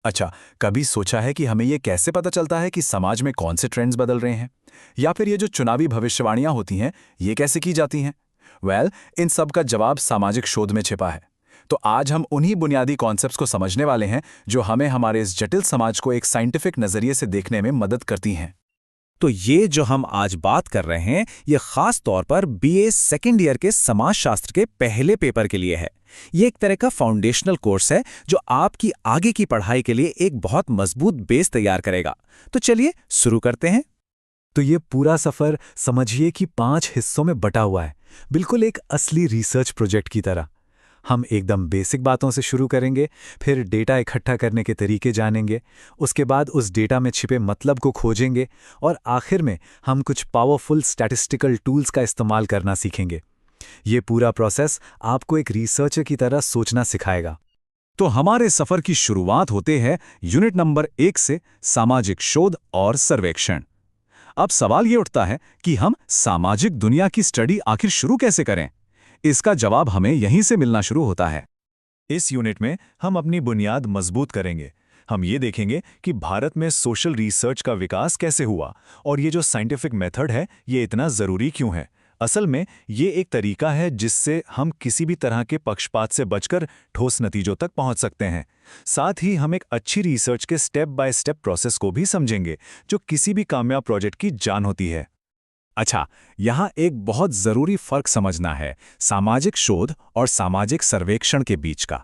अच्छा, कभी सोचा है कि हमें ये कैसे पता चलता है कि समाज में कौन से ट्रेंड्स बदल रहे हैं? या फिर ये जो चुनावी भविष्यवाणियां होती हैं, ये कैसे की जाती हैं? इन सब का जवाब सामाजिक शोध में छिपा है। तो आज हम उन्हीं बुनियादी कॉन्सेप्ट्स को समझने वाले हैं जो हमें हमारे इस जटिल समाज को एक साइंटिफिक नजरिए से देखने में मदद करती हैं। तो ये जो हम आज बात कर रहे हैं, ये खास तौर पर बीए सेकेंड ईयर के समाजशास्त्र के पहले पेपर के लिए है। ये एक तरह का फाउंडेशनल कोर्स है जो आपकी आगे की पढ़ाई के लिए एक बहुत मजबूत बेस तैयार करेगा। तो चलिए शुरू करते हैं। तो ये पूरा सफर समझिए कि 5 हिस्सों में बटा हुआ है, बिल्कुल एक असली रिसर्च प्रोजेक्ट की तरह। हम एकदम बेसिक बातों से शुरू करेंगे, फिर डेटा इकट्ठा करने के तरीके जानेंगे, उसके बाद उस डेटा में छिपे मतलब को खोजेंगे और आखिर में हम कुछ पावरफुल स्टैटिस्टिकल टूल्स का इस्तेमाल करना सीखेंगे। ये पूरा प्रोसेस आपको एक रिसर्चर की तरह सोचना सिखाएगा। तो हमारे सफर की शुरुआत होते है यूनिट नंबर 1 से, सामाजिक शोध और सर्वेक्षण। अब सवाल ये उठता है कि हम सामाजिक दुनिया की स्टडी आखिर शुरू कैसे करें? इसका जवाब हमें यहीं से मिलना शुरू होता है। इस यूनिट में हम अपनी बुनियाद मजबूत करेंगे। हम ये देखेंगे कि भारत में सोशल रिसर्च का विकास कैसे हुआ और ये जो साइंटिफिक मेथड है, ये इतना ज़रूरी क्यों है। असल में ये एक तरीका है जिससे हम किसी भी तरह के पक्षपात से बचकर ठोस नतीजों तक पहुंच सकते हैं। साथ ही हम एक अच्छी रिसर्च के स्टेप बाय स्टेप प्रोसेस को भी समझेंगे, जो किसी भी कामयाब प्रोजेक्ट की जान होती है। अच्छा, यहाँ एक बहुत जरूरी फर्क समझना है सामाजिक शोध और सामाजिक सर्वेक्षण के बीच का।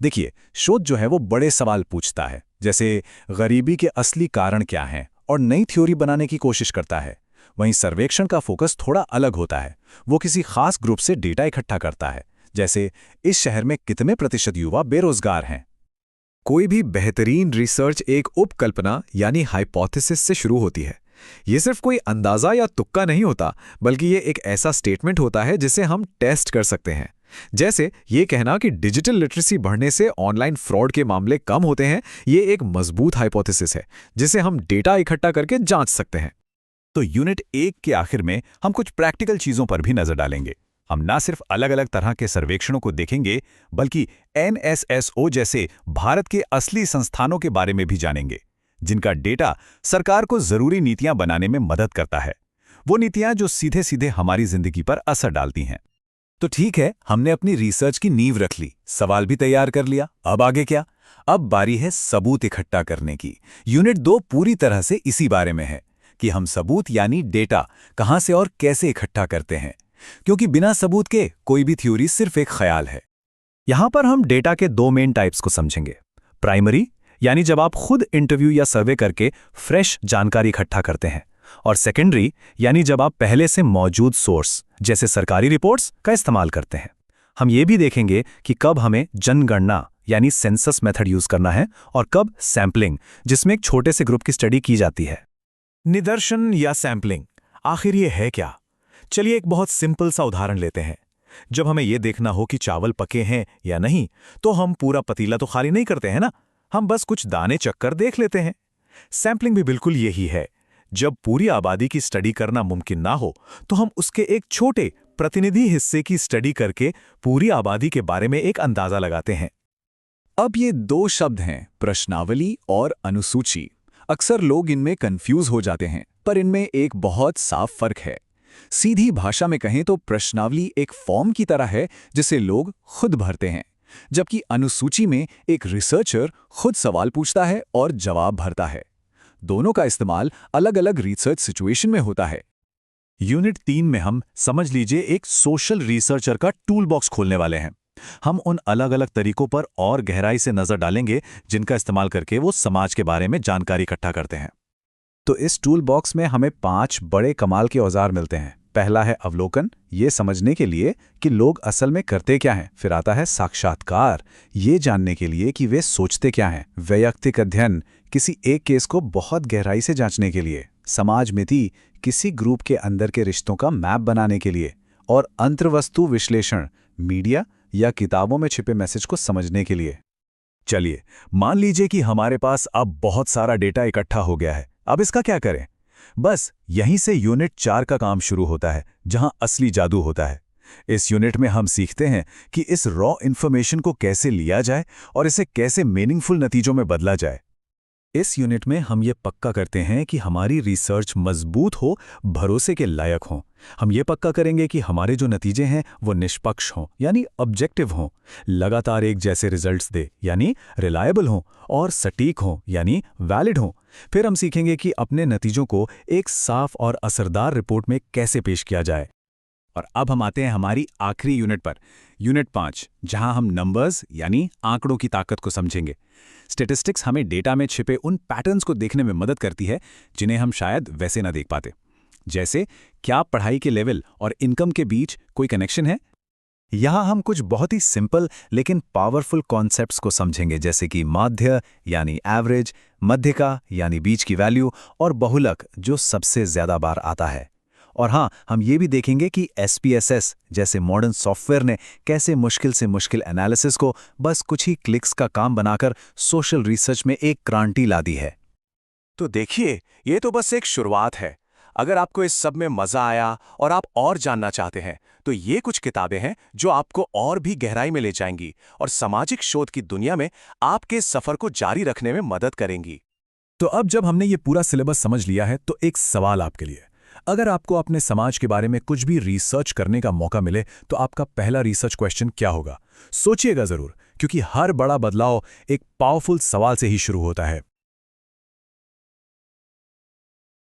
देखिए, शोध जो है वो बड़े सवाल पूछता है, जैसे गरीबी के असली कारण क्या हैं, और नई थ्योरी बनाने की कोशिश करता है। वहीं सर्वेक्षण का फोकस थोड़ा अलग होता है। वो किसी खास ग्रुप से डेटा इकट्ठा करता है, जैसे इस शहर में कितने प्रतिशत युवा बेरोजगार हैं। कोई भी बेहतरीन रिसर्च एक उपकल्पना यानी हाइपोथेसिस से शुरू होती है। ये सिर्फ कोई अंदाजा या तुक्का नहीं होता, बल्कि ये एक ऐसा स्टेटमेंट होता है जिसे हम टेस्ट कर सकते हैं। जैसे ये कहना कि डिजिटल लिटरेसी बढ़ने से ऑनलाइन फ्रॉड के मामले कम होते हैं, ये एक मजबूत हाइपोथेसिस है जिसे हम डेटा इकट्ठा करके जांच सकते हैं। तो यूनिट 1 के आखिर में हम कुछ प्रैक्टिकल चीजों पर भी नजर डालेंगे। हम ना सिर्फ अलग अलग तरह के सर्वेक्षणों को देखेंगे, बल्कि NSSO जैसे भारत के असली संस्थानों के बारे में भी जानेंगे, जिनका डेटा सरकार को जरूरी नीतियां बनाने में मदद करता है। वो नीतियां जो सीधे सीधे हमारी जिंदगी पर असर डालती हैं। तो ठीक है, हमने अपनी रिसर्च की नींव रख ली, सवाल भी तैयार कर लिया। अब आगे क्या? अब बारी है सबूत इकट्ठा करने की। यूनिट 2 पूरी तरह से इसी बारे में है कि हम सबूत यानी डेटा कहां से और कैसे इकट्ठा करते हैं, क्योंकि बिना सबूत के कोई भी थ्योरी सिर्फ एक ख्याल है। यहां पर हम डेटा के 2 मेन टाइप्स को समझेंगे। प्राइमरी, यानी जब आप खुद इंटरव्यू या सर्वे करके फ्रेश जानकारी इकट्ठा करते हैं, और सेकेंडरी, यानी जब आप पहले से मौजूद सोर्स जैसे सरकारी रिपोर्ट्स का इस्तेमाल करते हैं। हम ये भी देखेंगे कि कब हमें जनगणना यानी सेंसस मेथड यूज करना है और कब सैंपलिंग, जिसमें एक छोटे से ग्रुप की स्टडी की जाती है। निदर्शन या सैंपलिंग, आखिर ये है क्या? चलिए एक बहुत सिंपल सा उदाहरण लेते हैं। जब हमें यह देखना हो कि चावल पके हैं या नहीं, तो हम पूरा पतीला तो खाली नहीं करते हैं ना, हम बस कुछ दाने चक्कर देख लेते हैं। सैंपलिंग भी बिल्कुल यही है। जब पूरी आबादी की स्टडी करना मुमकिन ना हो, तो हम उसके एक छोटे प्रतिनिधि हिस्से की स्टडी करके पूरी आबादी के बारे में एक अंदाजा लगाते हैं। अब ये 2 शब्द हैं, प्रश्नावली और अनुसूची। अक्सर लोग इनमें कंफ्यूज हो जाते हैं, पर इनमें एक बहुत साफ फर्क है। सीधी भाषा में कहें तो प्रश्नावली एक फॉर्म की तरह है जिसे लोग खुद भरते हैं, जबकि अनुसूची में एक रिसर्चर खुद सवाल पूछता है और जवाब भरता है। दोनों का इस्तेमाल अलग अलग रिसर्च सिचुएशन में होता है। यूनिट 3 में हम, समझ लीजिए, एक सोशल रिसर्चर का टूल बॉक्स खोलने वाले हैं। हम उन अलग अलग तरीकों पर और गहराई से नजर डालेंगे जिनका इस्तेमाल करके वो समाज के बारे में जानकारी इकट्ठा करते हैं। तो इस टूल बॉक्स में हमें 5 बड़े कमाल के औजार मिलते हैं। पहला है अवलोकन, ये समझने के लिए कि लोग असल में करते क्या हैं। फिर आता है साक्षात्कार, ये जानने के लिए कि वे सोचते क्या हैं। वैयक्तिक अध्ययन, किसी एक केस को बहुत गहराई से जांचने के लिए। समाज मिति, किसी ग्रुप के अंदर के रिश्तों का मैप बनाने के लिए। और अंतर्वस्तु विश्लेषण, मीडिया या किताबों में छिपे मैसेज को समझने के लिए। चलिए, मान लीजिए कि हमारे पास अब बहुत सारा डेटा इकट्ठा हो गया है। अब इसका क्या करें? बस यहीं से यूनिट 4 का काम शुरू होता है, जहां असली जादू होता है। इस यूनिट में हम सीखते हैं कि इस रॉ इन्फॉर्मेशन को कैसे लिया जाए और इसे कैसे मीनिंगफुल नतीजों में बदला जाए। इस यूनिट में हम ये पक्का करते हैं कि हमारी रिसर्च मजबूत हो, भरोसे के लायक हों। हम ये पक्का करेंगे कि हमारे जो नतीजे हैं वो निष्पक्ष हों, यानी ऑब्जेक्टिव हों, लगातार एक जैसे रिजल्ट्स दे, यानी रिलायबल हों, और सटीक हों, यानी वैलिड हों। फिर हम सीखेंगे कि अपने नतीजों को एक साफ और असरदार रिपोर्ट में कैसे पेश किया जाए। और अब हम आते हैं हमारी आखिरी यूनिट पर, यूनिट 5, जहां हम नंबर्स यानी आंकड़ों की ताकत को समझेंगे। स्टैटिस्टिक्स हमें डेटा में छिपे उन पैटर्न्स को देखने में मदद करती है जिन्हें हम शायद वैसे ना देख पाते। जैसे, क्या पढ़ाई के लेवल और इनकम के बीच कोई कनेक्शन है? यहाँ हम कुछ बहुत ही सिंपल लेकिन पावरफुल कॉन्सेप्ट्स को समझेंगे, जैसे कि माध्य यानी एवरेज, मध्यका यानी बीच की वैल्यू, और बहुलक जो सबसे ज्यादा बार आता है। और हाँ, हम ये भी देखेंगे कि SPSS जैसे मॉडर्न सॉफ्टवेयर ने कैसे मुश्किल से मुश्किल एनालिसिस को बस कुछ ही क्लिक्स का काम बनाकर सोशल रिसर्च में एक क्रांति ला दी है। तो देखिए, ये तो बस एक शुरुआत है। अगर आपको इस सब में मजा आया और आप और जानना चाहते हैं, तो ये कुछ किताबें हैं जो आपको और भी गहराई में ले जाएंगी और सामाजिक शोध की दुनिया में आपके सफर को जारी रखने में मदद करेंगी। तो अब जब हमने ये पूरा सिलेबस समझ लिया है, तो एक सवाल आपके लिए। अगर आपको अपने समाज के बारे में कुछ भी रिसर्च करने का मौका मिले, तो आपका पहला रिसर्च क्वेश्चन क्या होगा? सोचिएगा जरूर, क्योंकि हर बड़ा बदलाव एक पावरफुल सवाल से ही शुरू होता है।